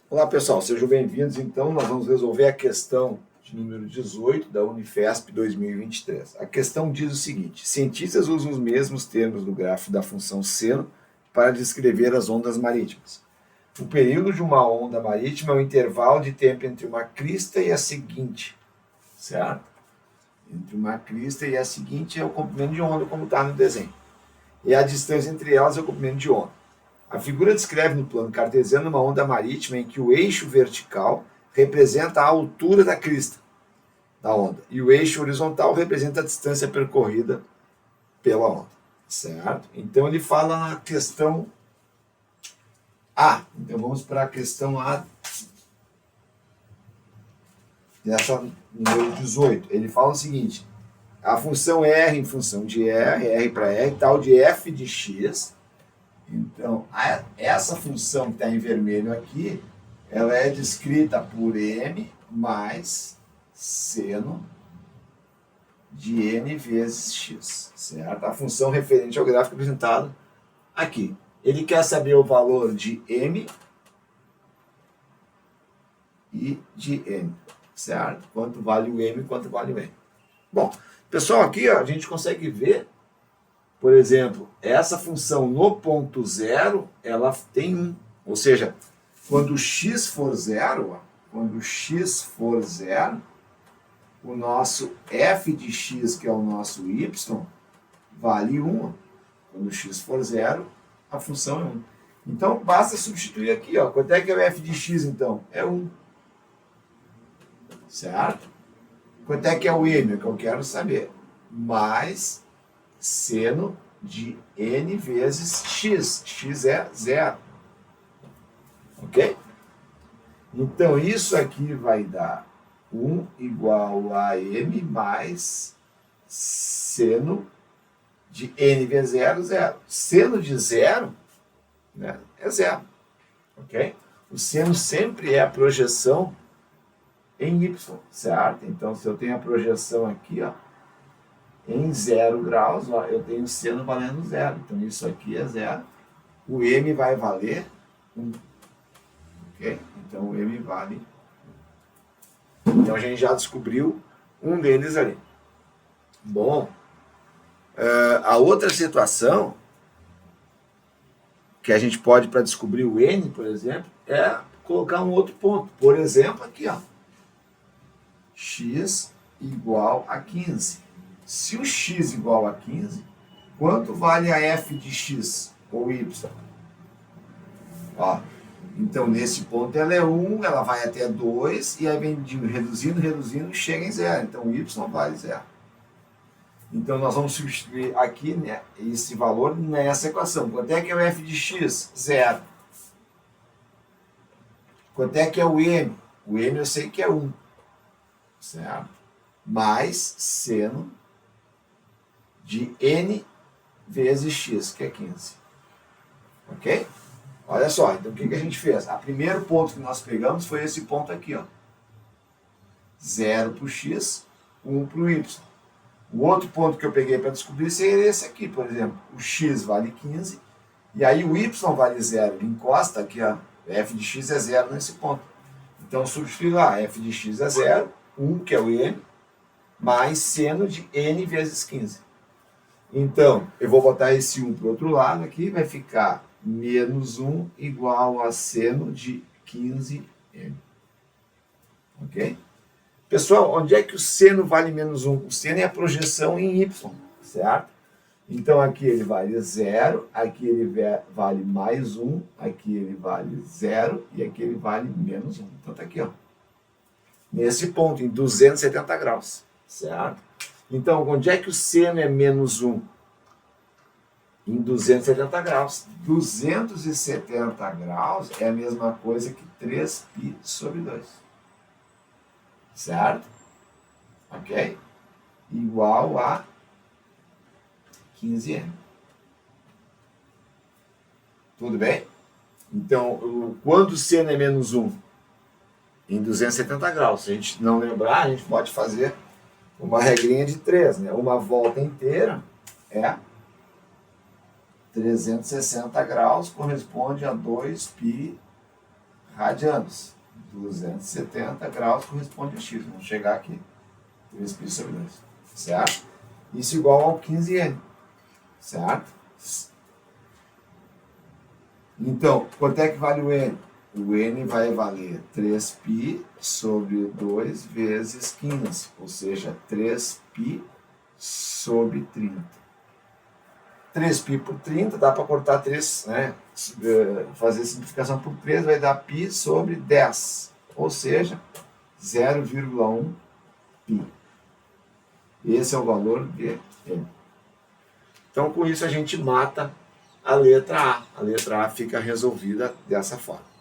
Olá pessoal, sejam bem-vindos. Então, nós vamos resolver a questão de número 18 da Unifesp 2023. A questão diz o seguinte: cientistas usam os mesmos termos do gráfico da função seno para descrever as ondas marítimas. O período de uma onda marítima é o intervalo de tempo entre uma crista e a seguinte, certo? Entre uma crista e a seguinte é o comprimento de onda, como está no desenho. E a distância entre elas é o comprimento de onda. A figura descreve no plano cartesiano uma onda marítima em que o eixo vertical representa a altura da crista da onda e o eixo horizontal representa a distância percorrida pela onda, certo? Então ele fala na questão A. Então vamos para a questão A dessa número 18. Ele fala o seguinte: a função R em função de R para R, tal de f de x. Então, essa função que está em vermelho aqui, ela é descrita por m mais seno de n vezes x, certo? A função referente ao gráfico apresentado aqui. Ele quer saber o valor de m e de n, certo? Quanto vale o m e quanto vale o n. Bom, pessoal, aqui ó, a gente consegue ver, por exemplo, essa função no ponto zero, ela tem 1. Ou seja, quando x for zero, o nosso f de x, que é o nosso y, vale 1. Quando x for zero, a função é 1. Então, basta substituir aqui. Ó. Quanto é que é o f de x, então? É 1. Certo? Quanto é que é o m? É o que eu quero saber. Mais seno de n vezes x. X é 0. Ok? Então, isso aqui vai dar 1 igual a m mais seno de n vezes 0, 0. Seno de 0, né, é 0. Ok? O seno sempre é a projeção em y, certo? Então, se eu tenho a projeção aqui, ó, em 0 graus, ó, eu tenho seno valendo 0. Então, isso aqui é 0. O m vai valer 1. Ok? Então, o m vale 1. Então, a gente já descobriu um deles ali. Bom, a outra situação que a gente pode, para descobrir o n, por exemplo, é colocar um outro ponto. Por exemplo, aqui, ó, x igual a 15. Se o x igual a 15, quanto vale a f de x ou y? Ó, então, nesse ponto ela é 1, ela vai até 2, e aí vem reduzindo, e chega em 0. Então, o y vale 0. Então, nós vamos substituir aqui, né, esse valor nessa equação. Quanto é que é o f de x? 0. Quanto é que é o m? O m eu sei que é 1. Certo? Mais seno de n vezes x, que é 15. Ok? Olha só, então o que a gente fez? O primeiro ponto que nós pegamos foi esse ponto aqui, ó. 0 para o x, 1 para o y. O outro ponto que eu peguei para descobrir seria esse aqui, por exemplo. O x vale 15, e aí o y vale 0. Ele encosta aqui, ó. F de x é 0 nesse ponto. Então, substituir lá, f de x é 0, 1, que é o m, mais seno de n vezes 15. Então, eu vou botar esse 1 para o outro lado aqui, vai ficar menos 1 igual a seno de 15m. Ok? Pessoal, onde é que o seno vale menos 1? O seno é a projeção em y, certo? Então, aqui ele vale 0, aqui ele vale mais 1, aqui ele vale 0 e aqui ele vale menos 1. Então, tá aqui, ó. Nesse ponto, em 270 graus, certo? Então, onde é que o seno é menos 1? Em 270 graus. 270 graus é a mesma coisa que 3π sobre 2. Certo? Ok? Igual a 15m. Tudo bem? Então, quando o seno é menos 1? Em 270 graus. Se a gente não lembrar, a gente pode fazer uma regrinha de 3, né? Uma volta inteira é 360 graus, corresponde a 2π radianos. 270 graus corresponde a x. Vamos chegar aqui. 3π sobre 2. Certo? Isso igual ao 15n. Certo? Então, quanto é que vale o n? O n vai valer 3π sobre 2 vezes 15, ou seja, 3π sobre 30. 3π por 30, dá para cortar 3, né? Fazer simplificação por 3 vai dar π sobre 10, ou seja, 0,1 π. Esse é o valor de n. Então, com isso, a gente mata a letra A. A letra A fica resolvida dessa forma.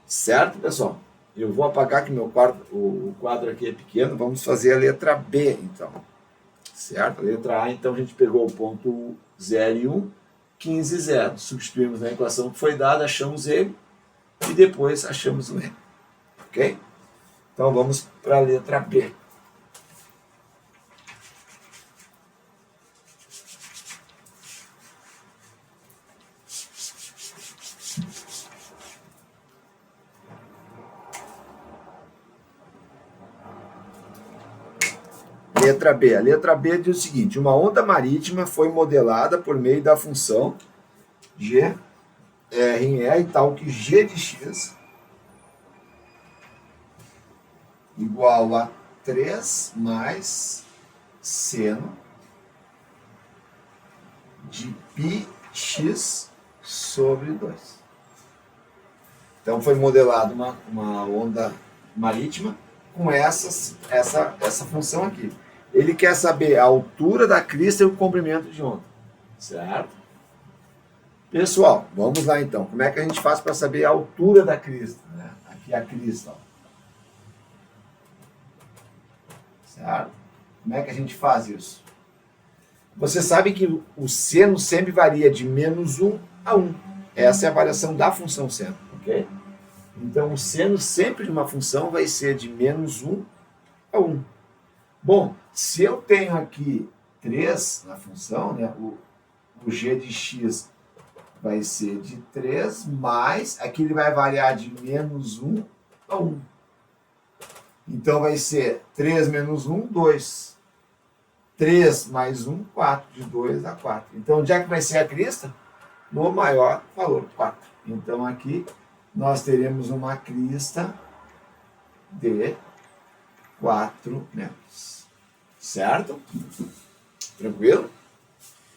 Certo, pessoal? Eu vou apagar que o quadro aqui é pequeno. Vamos fazer a letra B, então. Certo? A letra A, então, a gente pegou o ponto 0 e 1, 15 e 0. Substituímos na equação que foi dada, achamos ele, e depois achamos o N. Ok? Então, vamos para a letra B. Letra B. A letra B diz o seguinte: uma onda marítima foi modelada por meio da função G, R em E, e tal que G de x igual a 3 mais seno de πx sobre 2. Então foi modelada uma onda marítima com essa função aqui. Ele quer saber a altura da crista e o comprimento de onda. Certo? Pessoal, vamos lá então. Como é que a gente faz para saber a altura da crista? Né? Aqui é a crista. Ó. Certo? Como é que a gente faz isso? Você sabe que o seno sempre varia de -1 a 1. Essa é a variação da função seno. Ok? Então, o seno sempre de uma função vai ser de -1 a 1. Bom, se eu tenho aqui 3 na função, né, o g de x vai ser de 3, mais, aqui ele vai variar de -1 a 1. Então, vai ser 3 menos 1, 2. 3 mais 1, 4. De 2 a 4. Então, onde é que vai ser a crista? No maior valor, 4. Então, aqui nós teremos uma crista de 4 metros. Certo? Tranquilo?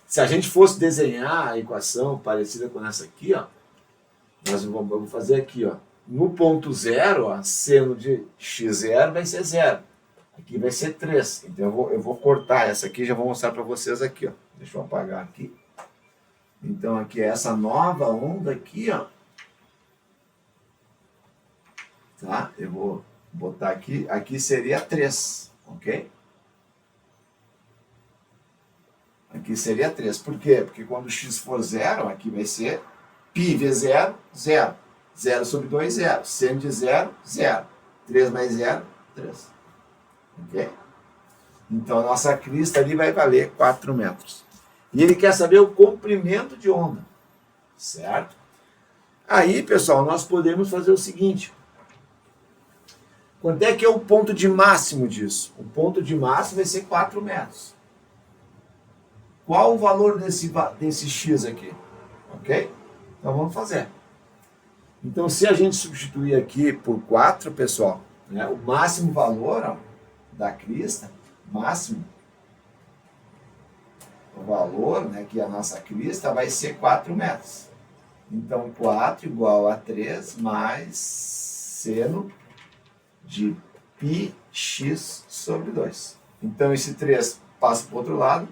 Se a gente fosse desenhar a equação parecida com essa aqui, ó, nós vamos fazer aqui, ó, no ponto 0, ó, seno de x0 vai ser 0. Aqui vai ser 3. Então eu vou cortar essa aqui e já vou mostrar para vocês aqui, ó. Deixa eu apagar aqui. Então aqui é essa nova onda aqui, ó. Tá? Eu vou botar aqui. Aqui seria 3, ok? Aqui seria 3. Por quê? Porque quando x for 0, aqui vai ser π vezes 0, 0. 0 sobre 2, 0. Seno de 0, 0. 3 mais 0, 3. Ok? Então, a nossa crista ali vai valer 4 metros. E ele quer saber o comprimento de onda. Certo? Aí, pessoal, nós podemos fazer o seguinte. Quanto é que é o ponto de máximo disso? O ponto de máximo vai ser 4 metros. Qual o valor desse x aqui? Ok? Então vamos fazer. Então, se a gente substituir aqui por 4, pessoal, né, o máximo valor ó, da crista, máximo, o valor, né, que é a nossa crista, vai ser 4 metros. Então, 4 igual a 3 mais seno de πx sobre 2. Então, esse 3 passa para o outro lado,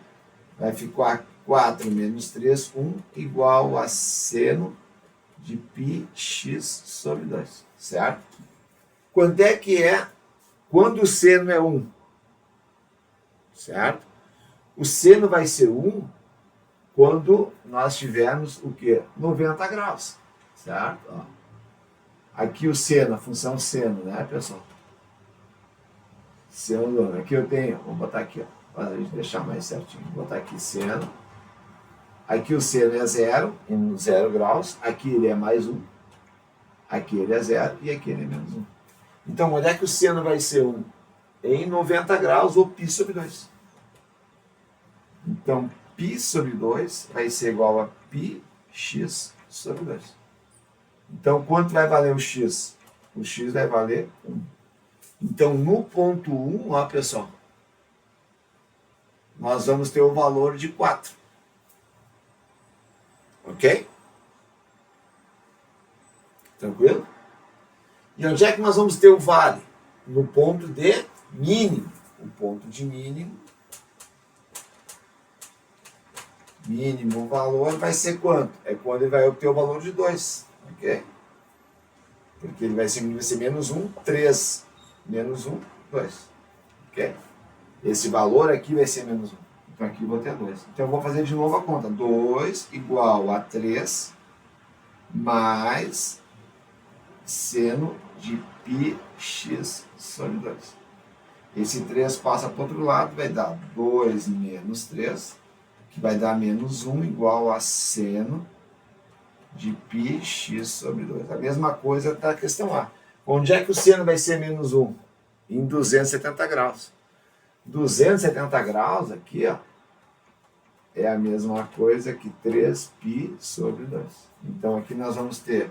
vai ficar 4 menos 3, 1, igual a seno de πx sobre 2. Certo? Quanto é que é quando o seno é 1? Certo? O seno vai ser 1 quando nós tivermos o quê? 90 graus. Certo? Ó. Aqui o seno, a função seno, né, pessoal? Seno, aqui eu tenho, vou botar aqui, ó. Para a gente deixar mais certinho. Vou botar aqui seno. Aqui o seno é 0, em 0 graus. Aqui ele é mais 1. Aquele é 0 e aquele é menos 1. Então, onde é que o seno vai ser 1? Em 90 graus ou π sobre 2. Então, π sobre 2 vai ser igual a πx sobre 2. Então, quanto vai valer o x? O x vai valer 1. Então, no ponto 1, ó, pessoal, nós vamos ter o valor de 4. Ok? Tranquilo? E onde é que nós vamos ter o vale? No ponto de mínimo. O ponto de mínimo. Mínimo valor vai ser quanto? É quando ele vai obter o valor de 2. Ok? Porque ele vai ser menos 1, 3. Menos 1, 2. Ok? Esse valor aqui vai ser menos 1. Então aqui eu vou ter 2. Então eu vou fazer de novo a conta. 2 igual a 3 mais seno de πx sobre 2. Esse 3 passa para o outro lado, vai dar 2 menos 3, que vai dar menos 1 igual a seno de πx sobre 2. A mesma coisa da questão A. Onde é que o seno vai ser menos 1? Em 270 graus. 270 graus aqui, ó, é a mesma coisa que 3π sobre 2. Então aqui nós vamos ter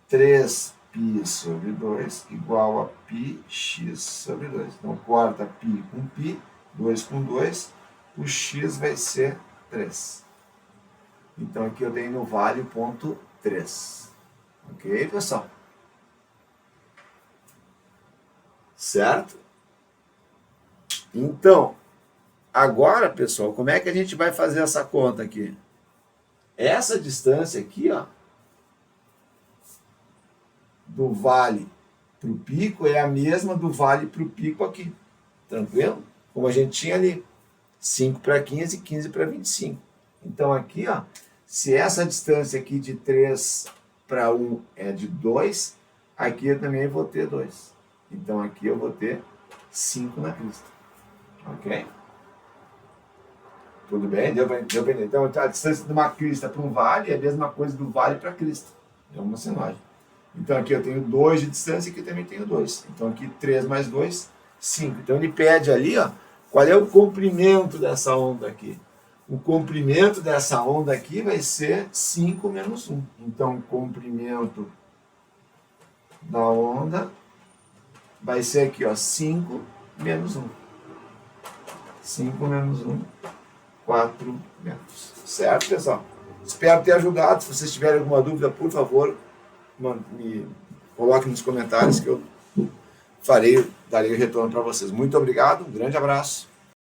3π sobre 2 igual a πx sobre 2. Então corta π com π, 2 com 2, o x vai ser 3. Então aqui eu tenho no vale o ponto 3. Ok, pessoal? Certo? Então, agora, pessoal, como é que a gente vai fazer essa conta aqui? Essa distância aqui, ó, do vale para o pico é a mesma do vale para o pico aqui. Tranquilo? Como a gente tinha ali. 5 para 15, 15 para 25. Então aqui, ó, se essa distância aqui de 3 para 1 é de 2, aqui eu também vou ter 2. Então aqui eu vou ter 5 na crista. Ok? Tudo bem? Deu para entender? Então a distância de uma crista para um vale é a mesma coisa do vale para a crista. É uma senagem. Então aqui eu tenho 2 de distância e aqui também tenho 2. Então aqui 3 mais 2, 5. Então ele pede ali, ó, qual é o comprimento dessa onda aqui. O comprimento dessa onda aqui vai ser 5 menos 1. Então o comprimento da onda vai ser aqui, ó, 5 menos 1. 5 menos 1, 4 metros. Certo, pessoal? Espero ter ajudado. Se vocês tiverem alguma dúvida, por favor, me coloquem nos comentários que eu darei o retorno para vocês. Muito obrigado, um grande abraço.